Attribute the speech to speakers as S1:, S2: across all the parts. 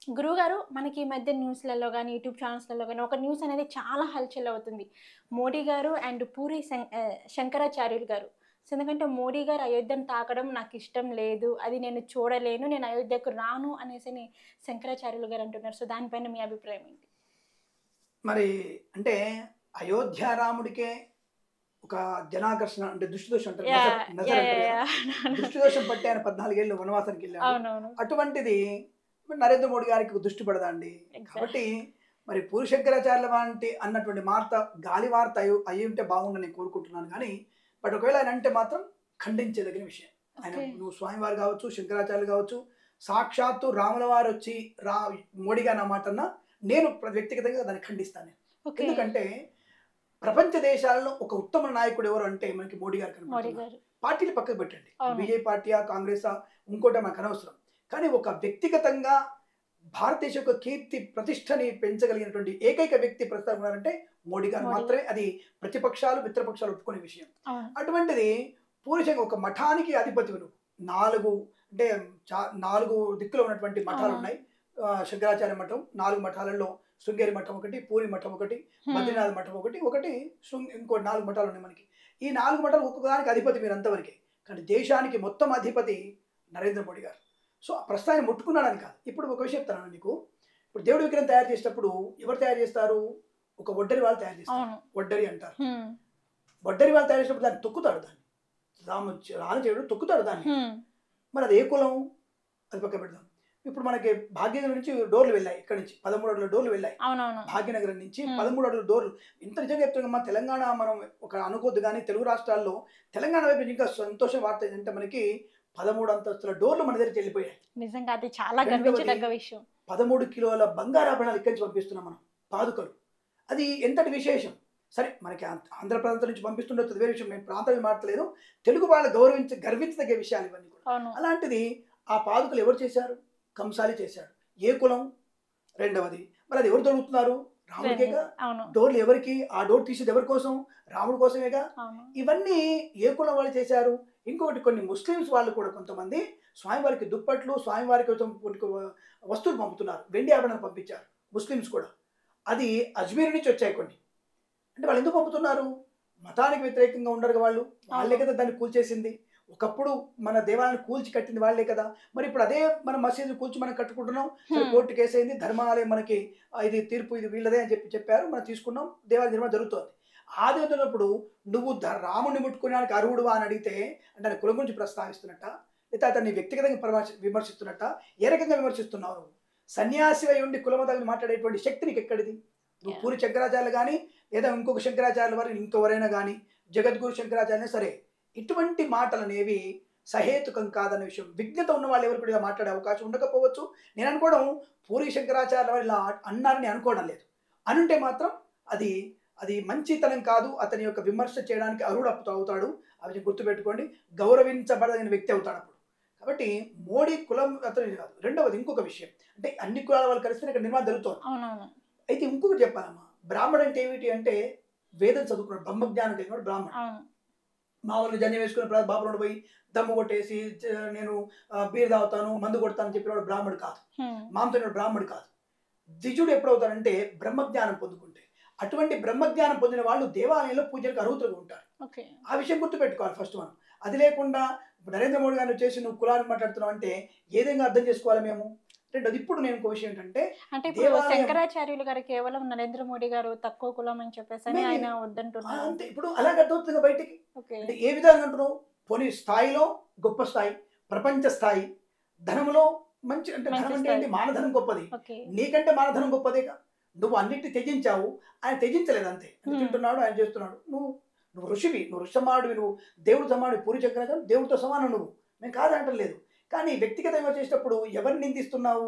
S1: గురువుగారు మనకి ఈ మధ్య న్యూస్‌లలో గాని, యూట్యూబ్ ఛానల్స్‌లలో గాని ఒక న్యూస్ అనేది చాలా హల్చల్ అవుతుంది. మోడీ గారు అండ్ శంకరాచార్యులు గారు. సో, ఎందుకంటే మోడీ గారు అయోధ్యను తాకడం నాకిష్టం లేదు. అది నేను చూడలేను. నేను అయోధ్యకు రాను అనేసని శంకరాచార్యులు గారు అంటున్నారు. సో, దానిపైన మీ అభిప్రాయం ఏంటి?
S2: మరి అంటే అయోధ్య రాముడికే ఒక జనాకర్షణ అంటే దృష్టి దోషం అంటారు. నజర్
S1: యాహ్!
S2: నజర్
S1: యాహ్!
S2: అంటారు
S1: యాహ్!
S2: కదా!
S1: యాహ్!
S2: దృష్టి దోషం పట్టి ఆయన 14 ఏళ్ళు వనవాసానికి వెళ్ళాడు.
S1: అవునవును.
S2: అటువంటిది మరి నరేంద్ర మోడీ గారికి ఒక దృష్టి పడదా అండి? కాబట్టి మరి పూరి శంకరాచార్యుల వంటి అన్నటువంటి మాట గాలి వార్త అయ్యుంటే బాగుండని నేను కోరుకుంటున్నాను గానీ, బట్ ఒకవేళ ఆయన అంటే మాత్రం ఖండించదగిన విషయం. ఆయన
S1: ఓకే.
S2: నువ్వు స్వామివారు కావచ్చు, శంకరాచార్యులు కావచ్చు, సాక్షాత్తు రాముల వారొచ్చి రా మోడీ గారు నా మాట అన్నా నేను వ్యక్తిగతంగా దాన్ని ఖండిస్తాను నేను.
S1: ఓకే.
S2: ఎందుకంటే ప్రపంచ దేశాలలో ఒక ఉత్తమ నాయకుడు ఎవరు అంటే మనకి మోడీ గారు
S1: మోడీ
S2: కనపడుతున్నారు.
S1: గారు.
S2: పార్టీలు పక్కకు పెట్టండి.
S1: అవును.
S2: బీజేపీ పార్టీయా, కాంగ్రెసా, ఇంకోటా మనకు అనవసరం. కానీ ఒక వ్యక్తిగతంగా భారతదేశ యొక్క కీర్తి ప్రతిష్టని పెంచగలిగినటువంటి ఏకైక వ్యక్తి ప్రస్తుతం ఉన్నారంటే మోడీ గారు
S1: మోడీ.
S2: మాత్రమే. అది ప్రతిపక్షాలు, మిత్రపక్షాలు ఒప్పుకునే విషయం.
S1: అవును.
S2: అటువంటిది పూర్తిగా ఒక మఠానికి అధిపతివి నువ్వు. 4 అంటే 4 దిక్కులో ఉన్నటువంటి మఠాలు
S1: అవును.
S2: ఉన్నాయి. శంకరాచార్య మఠం, 4 మఠాలలో శృంగేరి మఠం ఒకటి, పూరి మఠం ఒకటి, బద్రీనాథ్ మఠం ఒకటి ఇంకో 4 మఠాలు ఉన్నాయి మనకి. ఈ 4 మఠాలు ఒక్కొక్కదానికి అధిపతి మీరు అంతవరకే. కానీ దేశానికి మొత్తం అధిపతి నరేంద్ర మోడీ గారు. సో ప్రస్తుతాన్ని ముట్టుకున్నాడని కాదు. ఇప్పుడు ఒక విషయం చెప్తాను నీకు. ఇప్పుడు దేవుడి విగ్రహం తయారు చేసేటప్పుడు ఎవరు తయారు చేస్తారు? ఒక వడ్డరి వాళ్ళు తయారు చేస్తారు.
S1: అవును.
S2: వడ్డరి అంటారు.
S1: హ్మ్.
S2: వడ్డరి వాళ్ళు తయారు చేసేటప్పుడు దాన్ని తొక్కుతాడు దాన్ని. రామచేయుడు తొక్కుతాడు దాన్ని.
S1: హ్మ్.
S2: మరి అది ఏ కులం? అది పక్క పెడదాం. ఇప్పుడు మనకి భాగ్యనగర్ నుంచి డోర్లు వెళ్ళాయి. ఇక్కడి నుంచి 13 అడుగుల డోర్లు వెళ్ళాయి.
S1: అవునవును.
S2: భాగ్యనగరం నుంచి 13 అడుగుల డోర్లు. ఇంత నిజంగా చెప్తున్నాం తెలంగాణ మనం ఒక అనుకోద్దు కానీ తెలుగు రాష్ట్రాల్లో తెలంగాణ వైపు నుంచి ఇంకా సంతోషం వార్త ఏంటంటే మనకి 13 అంతస్తుల డోర్లు మన దగ్గరికి వెళ్ళిపోయాయి.
S1: నిజంగా అది చాలా
S2: రెండవది
S1: గర్వించదగ్గ విషయం.
S2: 13 కిలోల బంగారాభరణాలు ఇక్కడి నుంచి పంపిస్తున్నాం మనం. పాదుకలు. అది ఎంతటి విశేషం. సరే మనకి ఆంధ్ర ప్రాంతం నుంచి పంపిస్తుండొచ్చు అది వేరే విషయం. నేను ప్రాంతం మాట్లాడలేదు. తెలుగు వాళ్ళ గర్వించదగ్గ విషయాలు ఇవన్నీ కూడా.
S1: అవును.
S2: అలాంటిది ఆ పాదుకలు ఎవరు చేశారు? కంసాలి చేశాడు. ఏ కులం? రెండవది. మరి అది ఎవరు దొరుకుతున్నారు? రాముడికేగా.
S1: అవును.
S2: డోర్లు ఎవరికి? ఆ డోర్ తీసేది ఎవరి కోసం? రాముడి కోసమేగా.
S1: అవును.
S2: ఇవన్నీ ఏ కులం వాళ్ళు చేశారు? ఇంకొకటి కొన్ని ముస్లిమ్స్ వాళ్ళు కూడా కొంతమంది స్వామివారికి దుప్పట్లు, స్వామివారికి వస్తువులు పంపుతున్నారు. వెండి ఆభరణాలు పంపించారు ముస్లిమ్స్ కూడా. అది అజ్మీర్ నుంచి వచ్చాయి కొన్ని. అంటే వాళ్ళు ఎందుకు పంపుతున్నారు? మతానికి వ్యతిరేకంగా ఉండరు వాళ్ళు. వాళ్ళే కదా దాన్ని కూల్చేసింది. ఒకప్పుడు మన దేవాలయాన్ని కూల్చి కట్టింది వాళ్ళే కదా. మరి ఇప్పుడు అదే మన మసీదు కూల్చి మనం కట్టుకుంటున్నాం. సరే కోర్టు కేసు అయింది. ధర్మాలయం మనకి ఇది తీర్పు ఇది వీళ్ళదే అని చెప్పారు. మనం తీసుకున్నాం. దేవాలయ నిర్మాణం జరుగుతోంది. ఆది ఉన్నప్పుడు నువ్వు రాముడిని ముట్టుకునేడానికి అర్హుడువా అని అడిగితే అంటే ఆయన కులం గురించి ప్రస్తావిస్తున్నట్ట, లేదా అతన్ని వ్యక్తిగతంగా విమర్శిస్తున్నట్ట, ఏ రకంగా విమర్శిస్తున్నావు నువ్వు? సన్యాసివై ఉండి కులమతాన్ని మాట్లాడేటువంటి శక్తి నీకు ఎక్కడిది? నువ్వు పూరి శంకరాచార్యులు కానీ లేదా ఇంకొక శంకరాచార్యుల వారు ఇంకెవరైనా కానీ జగద్గురు శంకరాచార్యులే సరే ఇటువంటి మాటలు అనేవి సహేతుకం కాదన్న విషయం విజ్ఞత ఉన్న వాళ్ళు ఎవరు కూడా మాట్లాడే అవకాశం ఉండకపోవచ్చు. నేను అనుకోవడం పూరి శంకరాచార్యుల వారు ఇలా అన్నారని అనుకోవడం లేదు. అనుంటే మాత్రం అది అది మంచితనం కాదు. అతని యొక్క విమర్శ చేయడానికి అర్హుడు అవుతాడు. అవి గుర్తుపెట్టుకోండి. గౌరవించబడదగిన వ్యక్తి అవుతాడు అప్పుడు. కాబట్టి మోడీ కులం అతని కాదు. రెండవది ఇంకొక విషయం అంటే అన్ని కులాల వాళ్ళు కలిస్తే ఇక్కడ నిర్మాణం జరుగుతోంది.
S1: అవునవును.
S2: అయితే ఇంకొకటి చెప్పాలమ్మా. బ్రాహ్మణ అంటే ఏమిటి అంటే వేదం చదువుకున్నాడు, బ్రహ్మజ్ఞానం కలిగినాడు బ్రాహ్మణ.
S1: అవును.
S2: మామూలుగా జన్యం వేసుకుని బాపులోడు పోయి దమ్ము కొట్టేసి నేను బీర్ తాగుతాను, మందు కొడతాను చెప్పినవాడు బ్రాహ్మడు కాదు. మాంసనుడు బ్రాహ్మడు కాదు. ద్విజుడు ఎప్పుడవుతాడంటే బ్రహ్మజ్ఞానం పొందుకుంటే. అటువంటి బ్రహ్మజ్ఞానం పొందిన వాళ్ళు దేవాలయంలో పూజలకు అర్హులుగా ఉంటారు.
S1: ఓకే. ఆ
S2: విషయం గుర్తుపెట్టుకోవాలి ఫస్ట్ మనం. అది లేకుండా నరేంద్ర మోడీ గారిని వచ్చేసి నువ్వు కులాన్ని మాట్లాడుతున్నావు అంటే ఏ విధంగా అర్థం చేసుకోవాలి మేము? రెండోది ఇప్పుడు నేను ఇంకో విషయం ఏంటంటే
S1: ఇప్పుడు శంకరాచార్యులు గారు కేవలం నరేంద్ర మోడీ గారు తక్కువ కులం అని చెప్పేసి ఆయన వద్దంటున్నారు.
S2: అంతే. ఇప్పుడు అలాగే అర్థమవుతుంది బయటికి.
S1: ఓకే.
S2: అంటే ఏ విధంగా అంటున్నావు? పోనీ స్థాయిలో గొప్ప స్థాయి, ప్రపంచ స్థాయి, ధనంలో మంచి అంటే ధనం అంటే ఏంటి? మానధనం గొప్పది. నీకంటే మానధనం గొప్పదేగా. నువ్వు అన్నిటిని త్యజించావు, ఆయన త్యజించలేదు అంతే. తింటున్నాడు, ఆయన చేస్తున్నాడు. నువ్వు ఋషివి, నువ్వు ఋషమాడివి, నువ్వు దేవుడు సమానుడు. పూరి చక్రాచార్యులు దేవుడితో సమానం నువ్వు. మేము కాదంటలేదు. కానీ వ్యక్తిగతంగా చేసేటప్పుడు ఎవరిని నిందిస్తున్నావు?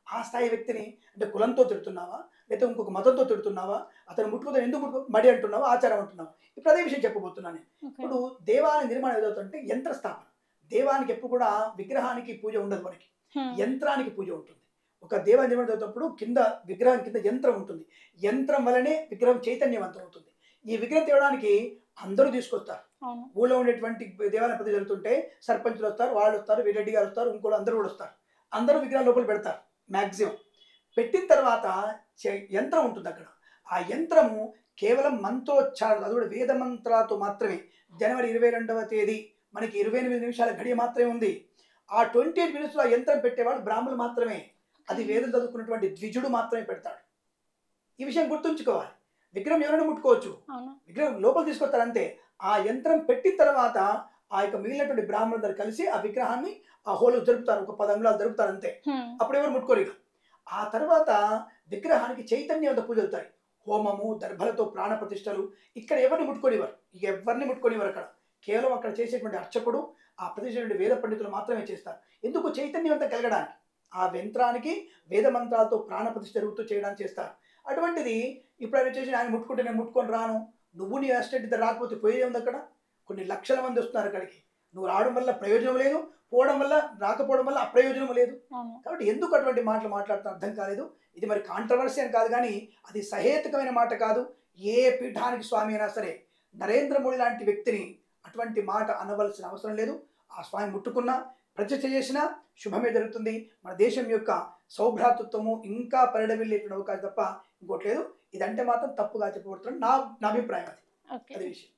S2: ఆ స్థాయి వ్యక్తిని. అంటే కులంతో తిడుతున్నావా, లేకపోతే ఇంకొక మతంతో తిడుతున్నావా, అతను ముట్టుకుతో ఎందుకు మడి అంటున్నావా, ఆచారం అంటున్నావా? ఇప్పుడు అదే విషయం చెప్పబోతున్నాను నేను. ఇప్పుడు దేవాలయ నిర్మాణం ఏదవుతుందంటే యంత్ర స్థాపన. దేవానికి ఎప్పుడు కూడా విగ్రహానికి పూజ ఉండదు మనకి, యంత్రానికి పూజ ఉంటుంది. ఒక దేవాలయ నిర్మాణం చదువుతున్నప్పుడు కింద విగ్రహం కింద యంత్రం ఉంటుంది. యంత్రం వల్లనే విగ్రహం చైతన్యవంతం అవుతుంది. ఈ విగ్రహం తేవడానికి అందరూ తీసుకొస్తారు. ఊళ్ళో ఉండేటువంటి దేవాలయ ప్రతి జరుగుతుంటే సర్పంచులు వస్తారు, వాళ్ళు వస్తారు, రెడ్డి గారు వస్తారు, ఇంకోళ్ళు అందరూ కూడా వస్తారు. అందరూ విగ్రహాలు లోపల పెడతారు మ్యాక్సిమం. పెట్టిన తర్వాత యంత్రం ఉంటుంది అక్కడ. ఆ యంత్రము కేవలం మంత్రోచ్చారణ, అది కూడా వేద మంత్రాలతో మాత్రమే. జనవరి 22వ తేదీ మనకి 28 నిమిషాల గడియ మాత్రమే ఉంది. ఆ 28 మినిట్స్లో ఆ యంత్రం పెట్టేవాళ్ళు బ్రాహ్మణులు మాత్రమే. అది వేదం చదువుకున్నటువంటి ద్విజుడు మాత్రమే పెడతాడు. ఈ విషయం గుర్తుంచుకోవాలి. విగ్రహం ఎవరైనా ముట్టుకోవచ్చు, విగ్రహం లోపల తీసుకొస్తారు అంతే. ఆ యంత్రం పెట్టిన తర్వాత ఆ యొక్క మిగిలినటువంటి బ్రాహ్మణులందరూ కలిసి ఆ విగ్రహాన్ని ఆ హోలు జరుపుతారు, ఒక 10 అంగుళాలు జరుపుతారు అంతే. అప్పుడు ఎవరు ముట్టుకోరు ఇక. ఆ తర్వాత విగ్రహానికి చైతన్యవంత పూజలు అవుతాయి. హోమము, దర్భలతో ప్రాణ ప్రతిష్టలు. ఇక్కడ ఎవరిని ముట్టుకోనివారు, ఎవరిని ముట్టుకోనివారు. అక్కడ కేవలం అక్కడ చేసేటువంటి అర్చకుడు, ఆ ప్రతిష్ఠించిన వేద పండితులు మాత్రమే చేస్తారు. ఎందుకు? చైతన్యవంతం కలగడానికి. ఆ యంత్రానికి వేద మంత్రాలతో ప్రాణ ప్రతిష్ఠ జరుగుతూ చేయడానికి చేస్తారు. అటువంటిది ఇప్పుడు ఆయన చేసి ఆయన ముట్టుకుంటే నేను ముట్టుకొని రాను, నువ్వు నీ అసిస్టెంట్ ఇద్దరు రాకపోతే పోయేది ఉంది. అక్కడ కొన్ని లక్షల మంది వస్తున్నారు అక్కడికి. నువ్వు రావడం వల్ల ప్రయోజనం లేదు, పోవడం వల్ల రాకపోవడం వల్ల అప్రయోజనం లేదు. కాబట్టి ఎందుకు అటువంటి మాటలు మాట్లాడుతున్నా అర్థం కాలేదు. ఇది మరి కాంట్రవర్సీ అని కాదు, కానీ అది సహేతుకమైన మాట కాదు. ఏ పీఠానికి స్వామి అయినా సరే నరేంద్ర మోడీ లాంటి వ్యక్తిని అటువంటి మాట అనవలసిన అవసరం లేదు. ఆ స్వామి ముట్టుకున్నా, ప్రతిష్ఠ చేసినా శుభమే జరుగుతుంది. మన దేశం యొక్క సౌభ్రాతృత్వము ఇంకా పరిడవిల్లేటువంటి అవకాశం తప్ప ఇంకోటి లేదు. ఇదంటే మాత్రం తప్పుగా చెప్పబడుతున్నాను, నా అభిప్రాయం. అది విషయం.